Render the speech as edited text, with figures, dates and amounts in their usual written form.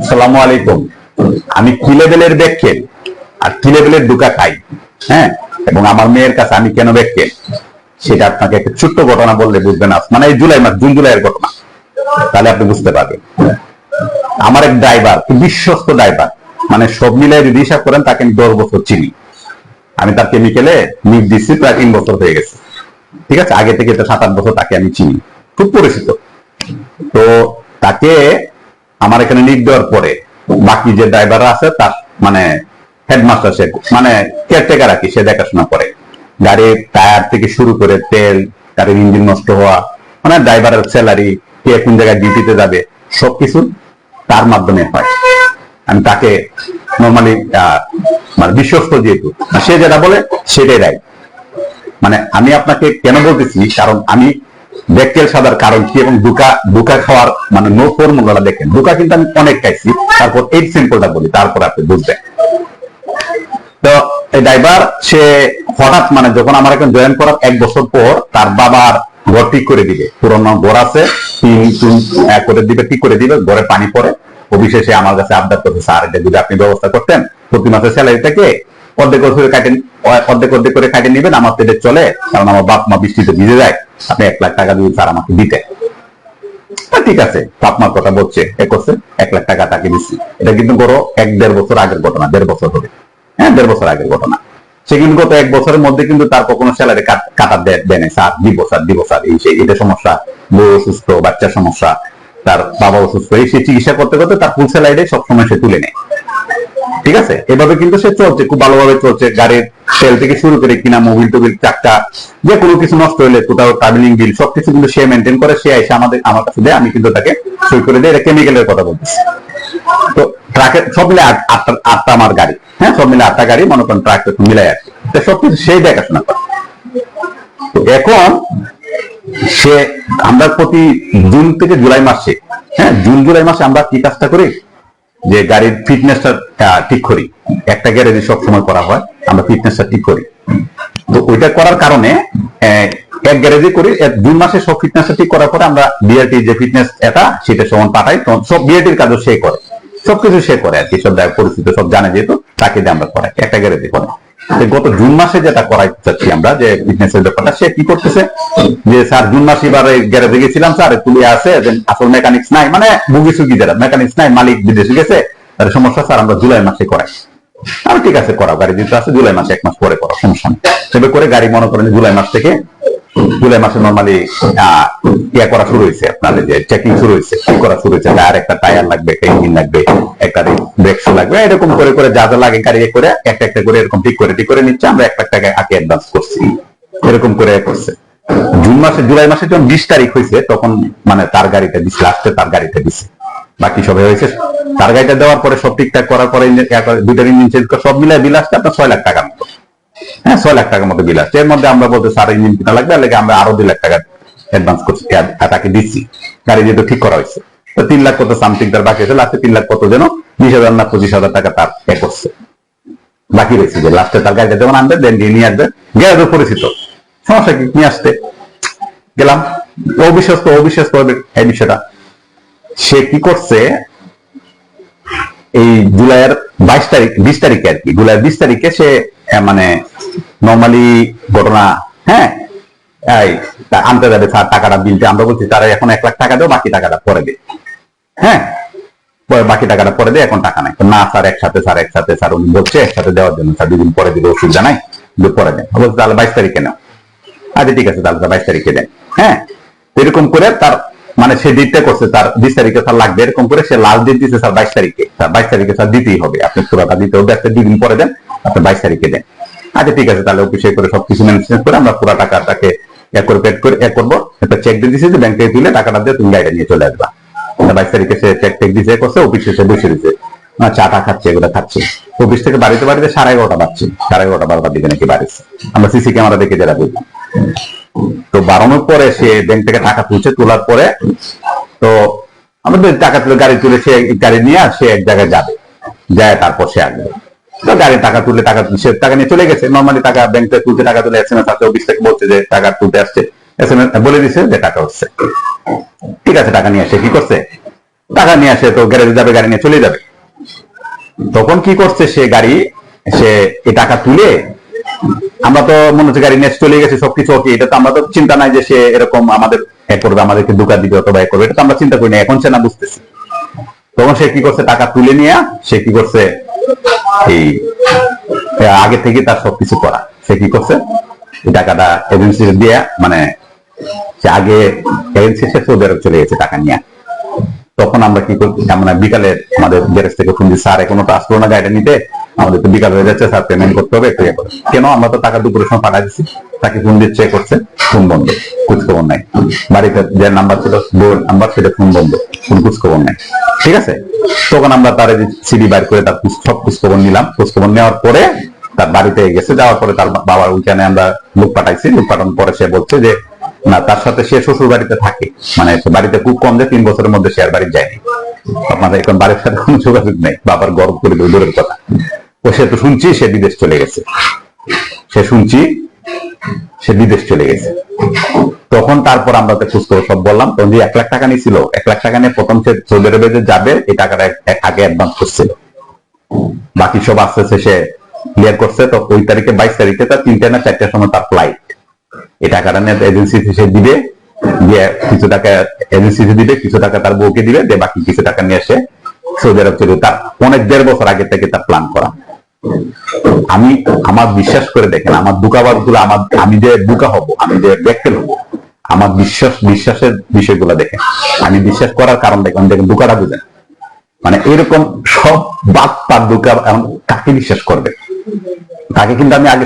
আসসালামু আলাইকুম। আমি কি লেভেলের ব্যাখ্যা আর কি লেভেলের দুকা খাই, হ্যাঁ, এবং আমার মেয়ের কাছে আমি কেন ব্যাখ্যা, সেটা আপনাকে একটা ছোট্ট ঘটনা বললে বুঝবেন। মানে এই জুলাই মাস, জুন জুলাইয়ের ঘটনা, তাহলে আপনি বুঝতে পারবেন। আমার এক ড্রাইভার, বিশ্বস্ত ড্রাইভার, মানে সব মিলে যদি হিসাব করেন তাকে আমি 10 বছর চিনি। আমি তার কেমিক্যালে নিয়োগ দিচ্ছি প্রায় 3 বছর হয়ে গেছে। ঠিক আছে, আগে থেকে এটা 7-8 বছর তাকে আমি চিনি, খুব পরিচিত। তো তাকে আমার এখানে নিয়োগ দেওয়ার পরে বাকি যে ড্রাইভাররা আছে তার মানে হেডমাস্টার, সে মানে কেয়ারটেকার আর কি, সে দেখাশোনা করে গাড়ির টায়ার থেকে শুরু করে তেল, গাড়ির ইঞ্জিন নষ্ট হওয়া, মানে ড্রাইভারের স্যালারি, কে কোন জায়গায় ডিউটিতে যাবে, সবকিছু তার মাধ্যমে হয়। আমি তাকে নর্মালি মানে বিশ্বস্ত, যেহেতু সে যেটা বলে সেটাই রাইট। মানে আমি আপনাকে কেন বলতেছি, কারণ আমি ব্যাকটেল সাদার কারণ কি এবং দুকা খাওয়ার মানে নো ফর্মুলাটা দেখেন। দুকা কিন্তু আমি অনেক খাইছি, তারপর এই সিম্পলটা বলি, তারপর আপনি বুঝবেন। তো এই ড্রাইভার সে হঠাৎ মানে যখন আমার এখন জয়েন করার 1 বছর পর তার বাবার ঘর ঠিক করে দিবে, পুরোনো ঘর আছে, করে দিবে, ঠিক করে দিবে, ঘরে পানি পড়ে। অবিশেষে আমার কাছে আবদার করছে, স্যার এটা যদি আপনি ব্যবস্থা করতেন, প্রতি মাসের স্যালারিটাকে অর্ধেক অর্ধেক করে কাটে নিবেন, আমার তো এটা চলে, কারণ আমার বাপ মা বৃষ্টিতে ভিজে যায়, আপনি 1 লাখ টাকা যদি স্যার আমাকে দিতেন। ঠিক আছে, বাপ মার কথা বলছে, এ করছে, 1 লাখ টাকা তাকে দিচ্ছি। এটা কিন্তু ধরো 1-1.5 বছর আগের ঘটনা, 1.5 বছর হবে, হ্যাঁ 1.5 বছর আগের ঘটনা। সে কিন্তু গত 1 বছরের মধ্যে কিন্তু তার কোনো স্যালারি কাটা দেয়, স্যার দিব স্যার, এই সেই এটা সমস্যা, বউ অসুস্থ, বাচ্চার সমস্যা, তার বাবা অসুস্থ, এই সে চিকিৎসা করতে করতে তার ফুল স্যালারি সবসময় সে তুলে নেয়। ঠিক আছে, এভাবে কিন্তু সে চলছে, খুব ভালোভাবে চলছে। গাড়ির তেল থেকে শুরু করে কিনা মোবিল টোবিল, চাক্কা, যে কোনো কিছু নষ্ট হলে কোথাও ট্রাভেলিং বিল, সবকিছু কিন্তু সে মেনটেন করে। সে এসে আমার কাছে দেয়, আমি কিন্তু তাকে সই করে দেয়। এটা কেমিক্যালের কথা বলতেছি। তো ট্রাকের সব মিলে 8টা আমার গাড়ি, হ্যাঁ সব মিলে 8টা গাড়ি, মনে করেন ট্রাক মিলাই আর কি, সবকিছু সেই দেখাশোনা করে। তো এখন সে আমরা প্রতি জুন থেকে জুলাই মাসে, হ্যাঁ জুন জুলাই মাসে আমরা কি কাজটা করি, যে গাড়ির ফিটনেসটা ঠিক করি। একটা গ্যারেজে সব সময় করা হয়, আমরা ফিটনেসটা ঠিক করি। তো ওইটা করার কারণে এক গ্যারেজে করি, জুন মাসে সব ফিটনেসটা ঠিক করার পরে আমরা বিআরটি যে ফিটনেস এটা সেটা সমান পাঠাই, সব বিআরটির কাজও সে করে, সবকিছু সে করে আর কি, সব পরিস্থিতি সব জানে, যেহেতু তাকে দিয়ে আমরা করাই, একটা গ্যারেজে করে। গত জুন মাসে যেটা করাইতে চাচ্ছি আমরা, যে ফিটনেসের ব্যাপারটা, সে কি করতেছে, যে স্যার জুন মাসে এবার গ্যারেজে গেছিলাম, স্যার তুলে আছে আসল মেকানিক্স নাই, মানে বুগি সুগি যারা মেকানিক্স নাই, মালিক বিদেশে গেছে, তার সমস্যা, স্যার আমরা জুলাই মাসে করাই। আমি ঠিক আছে করাও, গাড়ি দিতে আছে জুলাই মাসে 1 মাস পরে করা, সমস্যা নেই। সেভাবে করে গাড়ি মনে করেন জুলাই মাসে নর্মালি ইয়া করা শুরু হয়েছে, আপনার যে চেকিং শুরু হয়েছে, ঠিক করা শুরু হয়েছে। আর একটা টায়ার লাগবে, একটা ইঞ্জিন লাগবে, একটা ব্রেক শু লাগবে, এরকম করে করে যা যা লাগে গাড়ি করে একটা করে এরকম ঠিক করে নিচ্ছে। আমরা 1 লাখ টাকা আগে অ্যাডভান্স করছি, এরকম করে করছে। জুলাই মাসে যখন 20 তারিখ হয়েছে, তখন মানে তার গাড়িটা দিচ্ছে, লাস্টে তার গাড়িটা দিচ্ছে, বাকি সব হয়েছে। তার গাড়িটা দেওয়ার পরে সব ঠিকঠাক করার পরে 2টার ইঞ্জিন চেঞ্জ করে সব মিলে বিল আসছে আপনার 6 লাখ টাকার মতো, হ্যাঁ 6 লাখ টাকার মতো বিল আসছে। এর মধ্যে আমরা বলতে স্যার ইঞ্জিন কিনা লাগবে, আগে আমরা আরো 2 লাখ টাকা অ্যাডভান্স করছি, তাকে দিচ্ছি। গাড়ি যেহেতু ঠিক করা হয়েছে, তো 3 লাখ কত সামথিং তার বাকি আছে, লাস্টে 3 লাখ কত যেন 20,000 না 25,000 টাকা তার করছে বাকি রয়েছে। যে লাস্টে তার গাড়িটা যেমন আনবে, দেন দিয়ে নিয়ে আসবে, গ্যারেজে পরিচিত, সমস্যা কি, নিয়ে আসতে গেলাম। অবিশ্বাস্ত এই বিষয়টা। সে কি করছে, এই জুলাইয়ের 20 তারিখে আর কি, জুলাইয়ের 20 তারিখে সে মানে নর্মালি ঘটনা, হ্যাঁ আনতে যাবে স্যার টাকাটা, বিলটা আমরা বলছি তারা এখন 1 লাখ টাকা দেও, বাকি টাকাটা পরে দে, হ্যাঁ বাকি টাকাটা পরে দে, এখন টাকা নাই। না স্যার একসাথে স্যার উনি বলছে একসাথে দেওয়ার জন্য, স্যার 2 দিন পরে দিলে অসুবিধা নাই, পরে দেন। বলছে তাহলে 22 তারিখে নাও। আচ্ছা ঠিক আছে, তাহলে 22 তারিখে দেন, হ্যাঁ। এরকম করে তার মানে সে ডেটটা করছে, তার 20 তারিখে স্যার লাগবে, এরকম করে সে লাস্ট ডেট দিচ্ছে স্যার 22 তারিখে। স্যার 22 তারিখে স্যার দিতেই হবে, আপনি পুরোটা দিতে হবে, 2 দিন পরে দেন, আপনি 22 তারিখে দেন। আচ্ছা ঠিক আছে, তাহলে অফিসে করে সবকিছু ম্যানেজ করে আমরা পুরো টাকাটাকে করবো, একটা চেক দিয়ে দিচ্ছি যে ব্যাংকে তুলে টাকাটা দিয়ে তুমি গাড়িটা নিয়ে চলে আসবা। 22 তারিখে সে চেক দিছে, করছে, অফিসে সে বসে দিচ্ছে, চাটা খাচ্ছে, এগুলো খাচ্ছে। অফিস থেকে বাড়িতে 11:30 বাজছে, 11:30 12টার দিকে নাকি বাড়িছে, আমরা সিসি ক্যামেরা দেখে যারা বুঝলাম। তো বাড়ানোর পরে সে ব্যাংক থেকে টাকা তুলছে, তোলার পরে তো আমাদের টাকা তুলে গাড়ি তুলে সে গাড়ি নিয়ে সে এক জায়গায় যাবে, যায় তারপর সে আসবে। তো গাড়ি টাকা সে টাকা নিয়ে চলে গেছে। নর্মালি টাকা ব্যাংক থেকে তুলতে, টাকা তুলে SMS আছে, অফিস থেকে বলছে যে টাকা তুলতে আসছে, SMS বলে দিছে যে টাকা হচ্ছে। ঠিক আছে, টাকা নিয়ে আসে কি করছে, টাকা নিয়ে আসে, তো গ্যারেজে যাবে, গাড়ি নিয়ে চলে যাবে। তখন কি করছে সে এই টাকা তুলে, আমরা তো মনে হচ্ছে গাড়ি নিয়ে চলে গেছে, সবকিছু ওকে, এটা তো আমরা তো চিন্তা নাই যে সে এরকম আমাদের করবে, আমাদেরকে ধোঁকা দিবে অথবা করবে, এটা তো আমরা চিন্তা করি না, এখন সে না বুঝতেছি। তখন সে কি করছে, টাকা তুলে নিয়ে সে কি করছে, এই আগে থেকে তার সবকিছু করা, সে কি করছে এই টাকাটা এজেন্সি দিয়ে, মানে সে আগে এজেন্সি সে সৌদি আরব চলে গেছে টাকা নিয়ে। তখন আমরা কি করছি, আমরা বিকালে আমাদের গ্যারেজ থেকে ফোন দিই, স্যার এখনো তো আসলো না গাড়িটা নিতে, আমাদের তো বিকাল হয়ে যাচ্ছে, স্যার পেমেন্ট করতে হবে, একটু কেন, আমরা তো টাকা দুপুরের সময় পাঠা দিচ্ছি। তাকে ফোন দিয়ে চেক করছে, ফোন বন্ধ, খোঁজখবর নাই। বাড়িতে যে নাম্বার ছিল বোর্ড নাম্বার, সেটা ফোন বন্ধ, কোন খোঁজখবর নাই। ঠিক আছে, তখন আমরা তার সিডি বাইর করে তার সব খোঁজখবর নিলাম। খোঁজখবর নেওয়ার পরে তার বাড়িতে গেছে, যাওয়ার পরে তার বাবার ওইখানে আমরা লোক পাঠাইছি। লোক পাঠানোর পরে সে বলছে যে না, তার সাথে সে শ্বশুর বাড়িতে থাকে, মানে বাড়িতে খুব কম, যে 3 বছরের মধ্যে সে আর বাড়ি যায়নি। আপনাদের এখন বাড়ির সাথে কোনো যোগাযোগ নেই, বাবার গর্ব করে দূরের কথা। ও সে তো শুনছি সে বিদেশ চলে গেছে, সে বিদেশ চলে গেছে। তখন তারপর আমরা তো খোঁজ সব বললাম, তখন যে 1 লাখ টাকা নিয়েছিল, 1 লাখ টাকা নিয়ে প্রথম সে সৌদি আরবে যে যাবে, এই টাকাটা আগে অ্যাডভান্স করছিল, বাকি সব আস্তে আস্তে সে ক্লিয়ার করছে। তো ওই তারিখে 22 তারিখে তার 3টা না 4টার সময় তার ফ্লাইট। এই টাকাটা নিয়ে এজেন্সি সে দিবে, দিয়ে কিছু টাকা এজেন্সি দিবে, কিছু টাকা তার বউকে দিবে, দিয়ে বাকি কিছু টাকা নিয়ে এসে সৌদি আরব চলে। তার অনেক 1.5 বছর আগে থেকে তার প্ল্যান করা। আমি আমার বিশ্বাস করে দেখেন, আমার দুকাবাদ গুলো, আমি যে বুকা হব, আমি যে ব্যাখ্যা হবো, আমার বিশ্বাসের বিষয়গুলো দেখেন। আমি বিশ্বাস করার কারণ দেখেন দুকাটা বুঝেন, মানে এরকম সব বাদ পার দুকা কাকে বিশ্বাস করবে, তাকে কিন্তু আমি আগে